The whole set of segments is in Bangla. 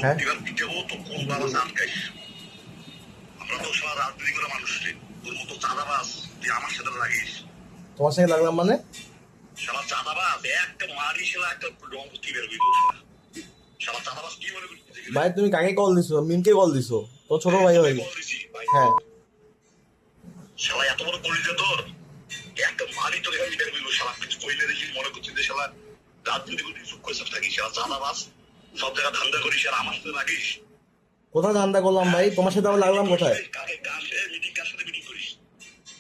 হ্যাঁ এবার পিটাবো তো কোন বাবা আটকাইস। আমরা তো সব রাজনীতি করে মানুষ রে, তোর মতো চাঁদাবাজ তুই আমার সাথে লাগিস। তোমার সঙ্গে লাগলাম মানে? শালা চাঁদাবাজ একটা মারি, শালা একটা রং কি বেরবি তোর শালা। শালা চাঁদাবাজ কি মনে করছিস? ভাই তুমি কাকে কল দিছো? মিমকে কল দিছো? তো ছোট ভাই হয়ে গেছে। হ্যাঁ শালা এত বড় কলিজা তোর, একটা মারি তোর এখানে বেরবি শালা। কিছু কইলে দেখি মনে করছিস যে শালা রাজনীতি করবি, চুপ করে থাকিস। শালা চাঁদাবাজ সব জায়গায় ধান্দা করিস আর আমার সাথে লাগিস। কোথায় ধান্দা করলাম ভাই? তোমার সাথে আবার লাগলাম কোথায়? মিটিং কার সাথে মিটিং করিস?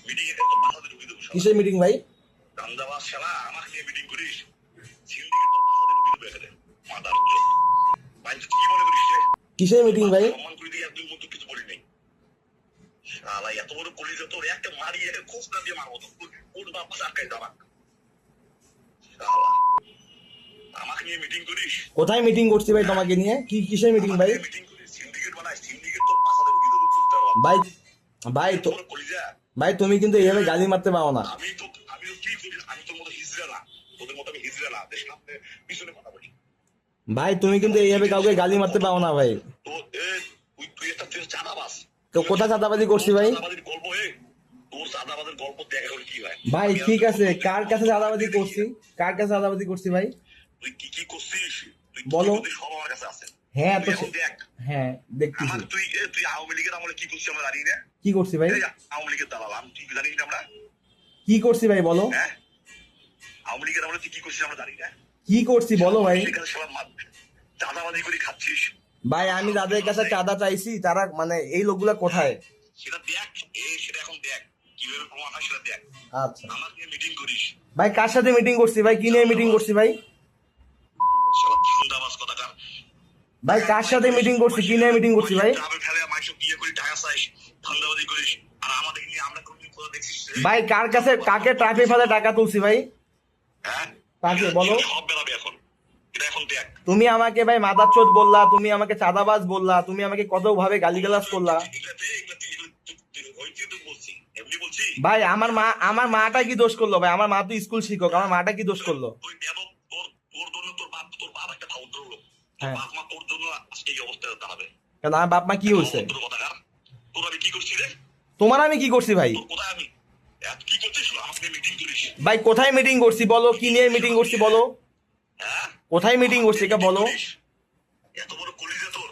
মিটিং এ তো বাসাতে ঢুকে দেবো। কিসের মিটিং ভাই? ধান্দাবাজ শালা, আমাকে নিয়ে মিটিং করিস? সিন্ডিকেট তো বাসাতে ঢুকে দেবো এখানে। মাদার চোদ ভাই, তুই কি মনে করিস রে? কিসের মিটিং ভাই? সম্মান করে দিয়ে একদম মতো কিছু বলি নাই। শালা এত বড় কলিজা তোর, একটা মারি একটা খোঁজ না দিয়ে মারবো তোর। ওর বাপ আটকাই দাঁড়া। শালা আমাকে নিয়ে মিটিং করিস? কোথায় মিটিং করছি ভাই তোমাকে নিয়ে? কি কিসের মিটিং ভাই? মিটিং করিস? সিন্ডিকেট বানাই, সিন্ডিকেট তো বাসাতে ঢুকে দেবো তোর। ভাই ভাই তো তোর কলিজা ভাই তুমি কিন্তু এইভাবে গালি মারতে পারো না। আমি তো কি করি? আমি তোর মতো হিজড়া না, তোদের মতো আমি হিজড়া না। দেখ সামনে পিছনে কথা বলি। ভাই তুমি কিন্তু এইভাবে কাউকে গালি মারতে পারো না ভাই। তো তুই একটা চাঁদাবাজ। তো কোথায় চাঁদাবাজি করছি ভাই? চাঁদাবাজির গল্প তোর চাঁদাবাজের গল্প দেখ এখন কি হয়। ভাই ঠিক আছে, কার কাছে চাঁদাবাজি করছি? কার কাছে চাঁদাবাজি করছি ভাই? তুই কি কি করছিস? তুই বলো। সব আমার কাছে আছে। হ্যাঁ তো এখন দেখ হ্যাঁ দেখতেছি। আমার তুই আওয়ামী লীগের আমলে কি করছিস আমরা জানি না। কি করছি ভাই? আওয়ামী লীগের দালাল আমি, তুই জানিস না আমরা? কি করছি ভাই বলো? হ্যাঁ, আওয়ামী লীগের আমলে তুই কি করছিস আমরা জানি না। কি করছি বলো ভাই? চাঁদাবাজি করে খাচ্ছিস। ভাই আমি যাদের কাছে চাঁদা চাইছি তারা মানে এই লোকগুলা কোথায়? সেটা দেখ, সেটা এখন দেখ কিভাবে প্রমাণ হয় সেটা দেখ। আচ্ছা আমার নিয়ে মিটিং করিস? ভাই কার সাথে মিটিং করছি ভাই? কি নিয়ে মিটিং করছি ভাই? শালা ধান্দাবাজ কোথাকার। ভাই কার সাথে মিটিং করছি? কি নিয়ে মিটিং করছি ভাই? ট্রাভেল ফেলে মাইশো বিয়ে করে টাকা চাইস, ধান্দাবাজি করিস। আর আমাদের নিয়ে আমরা কোনদিন কোথা দেখছিস রে? ভাই কার কাছে কাকে ট্রাফিক ফাঁদে টাকা তুলছি ভাই? হ্যাঁ কাকে বলো? সব বেরাবে এখন, এটা এখন দেখ। তুমি আমাকে ভাই মাদারচোদ বললা, তুমি আমাকে চাঁদাবাজ বললা, তুমি আমাকে কত ভাবে গালিগালাজ করলা। বলছি এমনি বলছি। ভাই আমার মাটা কি দোষ করলো ভাই? আমার মা তো স্কুল শিক্ষক, আমার মাটা কি দোষ করলো? তুই বেদব, তোর জন্য তোর বাপ একটা ভদ্র লোক। তোর হ্যাঁ বাপ মা তোর জন্য আজকে এই অবস্থায় দাঁড়াবে। কেন আমার বাপ মা কি হয়েছে? ভদ্র কথাকার, তোর আমি কি করছি রে? তোমার আমি কি করছি ভাই? তোর কোথায় আমি কি করছিস? আমাকে মিটিং করিস? ভাই কোথায় মিটিং করছি বলো? কি নিয়ে মিটিং করছি বলো? হ্যাঁ, কোথায় মিটিং করছি এটা বলো? এত বড় কলিজা তোর,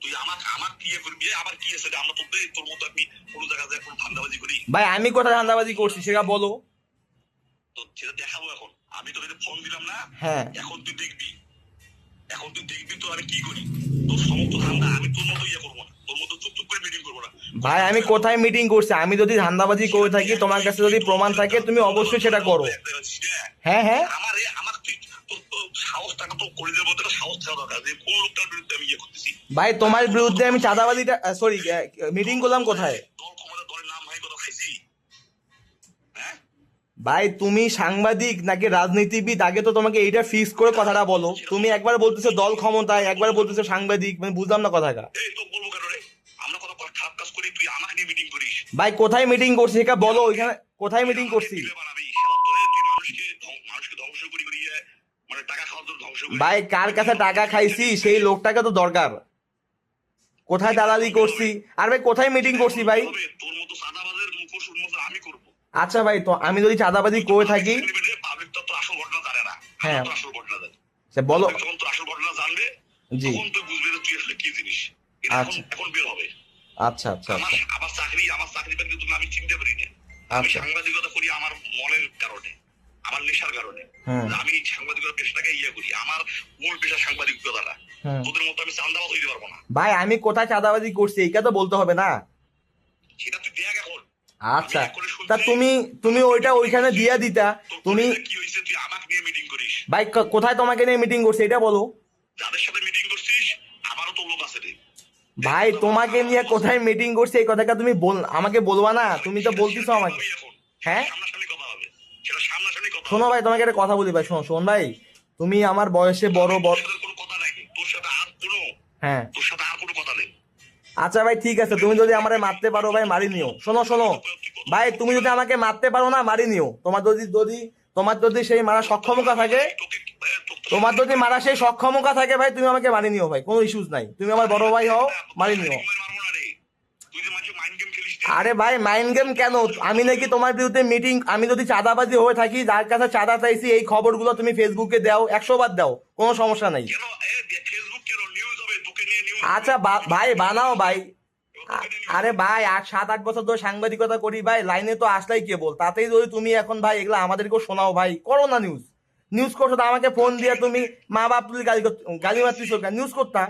তুই আমার কি করবি? আবার কি আছে? আমরা তোর মতো আমি কোনো জায়গায় যায় কোনো ধান্দাবাজি করি? ভাই আমি কোথায় ধান্দাবাজি করছি সেটা বলো? তো সেটা দেখাবো এখন। আমি তোকে ফোন দিলাম না? হ্যাঁ এখন তুই দেখবি, এখন তুই দেখবি তো আমি কি করি। তোর সমস্ত ধান্দা আমি তোর মতো ইয়ে করবো না, তোর মতো চুপ চুপ করে মিটিং করবো না। ভাই আমি কোথায় মিটিং করছি? আমি যদি ধান্দাবাজি করে থাকি, তোমার কাছে যদি প্রমাণ থাকে তুমি অবশ্যই সেটা করো। হ্যাঁ হ্যাঁ আমার তোর সাহসটা তো করে দেবো, তোর সাহস থাকা দরকার যে কোন লোকটার বিরুদ্ধে আমি ইয়ে করতেছি। ভাই তোমার বিরুদ্ধে আমি চাঁদাবাজিটা সরি মিটিং করলাম কোথায়? দল ক্ষমতা দলের নাম ভাই কথা খাইছি। হ্যাঁ ভাই তুমি সাংবাদিক নাকি রাজনীতিবিদ? আগে তো তোমাকে এইটা ফিক্স করে কথাটা বলো। তুমি একবার বলতেছো দল ক্ষমতায়, একবার বলতেছো সাংবাদিক, মানে বুঝলাম না কথাটা। এই তো বলবো কেন রে? আমরা কথা খারাপ কাজ করি, তুই আমাকে নিয়ে মিটিং করিস? ভাই কোথায় মিটিং করছি এটা বলো? ওইখানে কোথায় মিটিং করছি? বানাবি শালা তোরে, তুই মানুষকে ধ্বংস করি করিয়ে, মানে টাকা খাওয়ার জন্য ধ্বংস করি। ভাই কার কাছে টাকা খাইছি সেই লোকটাকে তো দরকার। কোথায় দালালি করছি? আর ভাই কোথায় মিটিং করছি ভাই? তোর মতো সাদাবাজের মুখোশ উন্মোচন আমি করবো। আচ্ছা ভাই তো আমি যদি চাঁদাবাজি করে থাকি? পাবলিক তো আসল ঘটনা জানে না। হ্যাঁ আসল ঘটনা জানে। সে বলো। যখন তোর আসল ঘটনা জানবে জি তখন তুই বুঝবি যে তুই আসলে কি জিনিস। আচ্ছা এখন বের হবে। আচ্ছা আচ্ছা আচ্ছা আমার চাকরি বাকরি তুমি আমি চিনতে পারি না। আমি আচ্ছা সাংবাদিকতা করি আমার মনের কারণে, আমার নেশার কারণে। আমি সাংবাদিকতা পেশাটাকে ইয়ে করি, আমার মূল পেশা সাংবাদিকতাটা। তোদের মতো আমি চান্দাবাজ হইতে পারবো না। ভাই আমি কোথায় চাঁদাবাজি করছি এইটা তো বলতে হবে না? সেটা তুই দেখ এখন। আচ্ছা তা তুমি ওইটা ওইখানে দিয়া দিতা। তুমি কি হয়েছে? তুই আমাকে নিয়ে মিটিং করিস? ভাই কোথায় তোমাকে নিয়ে মিটিং করছি এটা বলো? যাদের সাথে মিটিং করছিস আমারও তো লোক আছে রে। ভাই তোমাকে নিয়ে কোথায় মিটিং করছি এই কথাটা তুমি আমাকে বলবা না? তুমি তো বলতেছো আমাকে। হ্যাঁ সামনাসামনি কথা হবে, সেটা সামনাসামনি কথা। শোনো ভাই তোমাকে একটা কথা বলি ভাই, শোন ভাই, তুমি আমার বয়সে বড় কোনো কথা নাই তোর সাথে, আর কোনো হ্যাঁ তোর সাথে আর কোনো কথা নেই। আচ্ছা ভাই ঠিক আছে, তুমি যদি আমারে মারতে পারো ভাই মারি নিও। শোনো ভাই, তুমি যদি আমাকে মারতে পারো না মারি নিও। তোমার যদি সেই মারার সক্ষমতা থাকে। তোকে তোমার যদি মারা সেই সক্ষমতা থাকে ভাই, তুমি আমাকে মারি নিও ভাই, কোনো ইস্যুস নাই, তুমি আমার বড় ভাই হও, মারি নিও। মারবো না রে, তুই যে মাঝে মাইন্ড গেম খেলিস রে। আরে ভাই মাইন্ড গেম কেন? আমি নাকি তোমার বিরুদ্ধে মিটিং, আমি যদি চাঁদাবাজি হয়ে থাকি, যার কাছে চাঁদা চাইছি, এই খবরগুলো তুমি ফেসবুকে দাও, 100 বার দাও, কোনো সমস্যা নাই। কেন ফেসবুক কেন নিউজ হবে, তোকে নিয়ে নিউজ। আচ্ছা ভাই বানাও ভাই। আরে ভাই 7-8 বছর ধরে সাংবাদিকতা করি ভাই, লাইনে তো আসলাই কেবল, তাতেই যদি তুমি এখন ভাই এগুলো আমাদেরকেও শোনাও ভাই, করো না নিউজ। নিউজ করছো তো আমাকে ফোন দিয়ে তুমি মা বাপ তুই গালি মারতিস, নিউজ করতা।